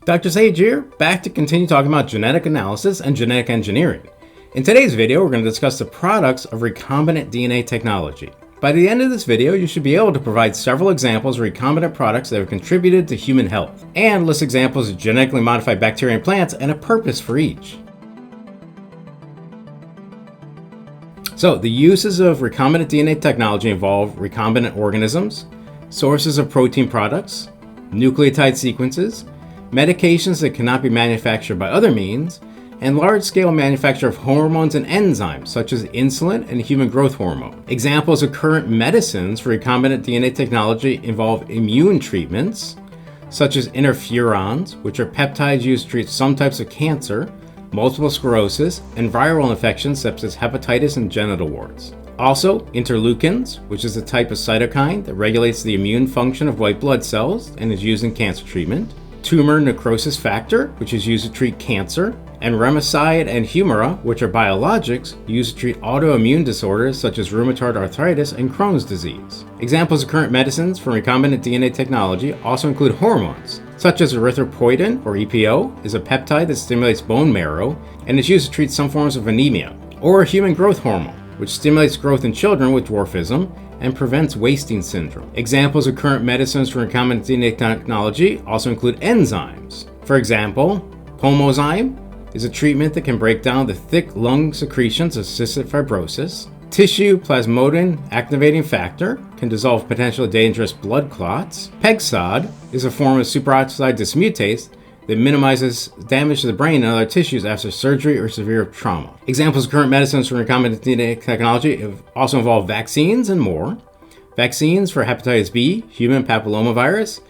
Dr. Sage here, back to continue talking about genetic analysis and genetic engineering. In today's video, we're going to discuss the products of recombinant DNA technology. By the end of this video, you should be able to provide several examples of recombinant products that have contributed to human health, and list examples of genetically modified bacteria and plants and a purpose for each. So, the uses of recombinant DNA technology involve recombinant organisms, sources of protein products, nucleotide sequences, medications that cannot be manufactured by other means, and large-scale manufacture of hormones and enzymes such as insulin and human growth hormone. Examples of current medicines for recombinant DNA technology involve immune treatments, such as interferons, which are peptides used to treat some types of cancer, multiple sclerosis, and viral infections such as hepatitis and genital warts. Also, interleukins, which is a type of cytokine that regulates the immune function of white blood cells and is used in cancer treatment. Tumor necrosis factor, which is used to treat cancer, and remicide and humira, which are biologics used to treat autoimmune disorders such as rheumatoid arthritis and Crohn's disease. Examples of current medicines from recombinant DNA technology also include hormones, such as erythropoietin, or EPO, is a peptide that stimulates bone marrow and is used to treat some forms of anemia, or human growth hormone, which stimulates growth in children with dwarfism and prevents wasting syndrome. Examples of current medicines for recombinant DNA technology also include enzymes. For example, Pulmozyme is a treatment that can break down the thick lung secretions of cystic fibrosis. Tissue plasmodin activating factor can dissolve potentially dangerous blood clots. Pegsod is a form of superoxide dismutase that minimizes damage to the brain and other tissues after surgery or severe trauma. Examples of current medicines from recombinant DNA technology also involve vaccines and more. Vaccines for hepatitis B, human papillomavirus,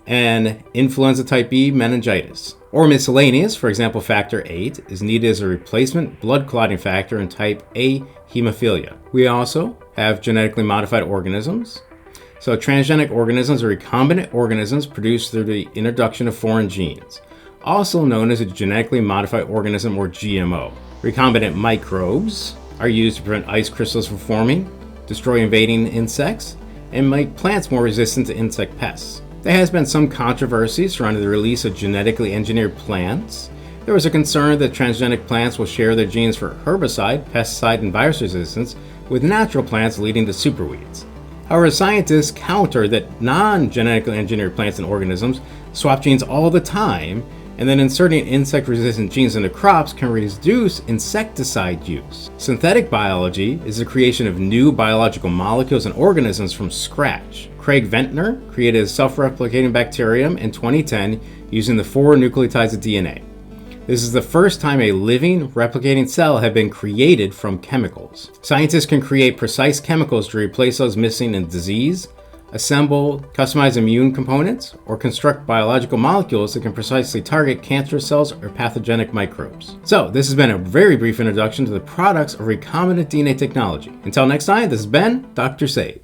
and influenza type B meningitis. Or miscellaneous, for example, factor VIII is needed as a replacement blood clotting factor in type A hemophilia. We also have genetically modified organisms. So transgenic organisms are recombinant organisms produced through the introduction of foreign genes, also known as a genetically modified organism or GMO. Recombinant microbes are used to prevent ice crystals from forming, destroy invading insects, and make plants more resistant to insect pests. There has been some controversy surrounding the release of genetically engineered plants. There was a concern that transgenic plants will share their genes for herbicide, pesticide, and virus resistance with natural plants, leading to superweeds. However, scientists counter that non-genetically engineered plants and organisms swap genes all the time, and then inserting insect-resistant genes into crops can reduce insecticide use. Synthetic biology is the creation of new biological molecules and organisms from scratch. Craig Ventner created a self-replicating bacterium in 2010 using the 4 nucleotides of DNA. This is the first time a living, replicating cell had been created from chemicals. Scientists can create precise chemicals to replace those missing in disease, assemble customized immune components, or construct biological molecules that can precisely target cancerous cells or pathogenic microbes. So, this has been a very brief introduction to the products of recombinant DNA technology. Until next time, this has been Dr. Sage.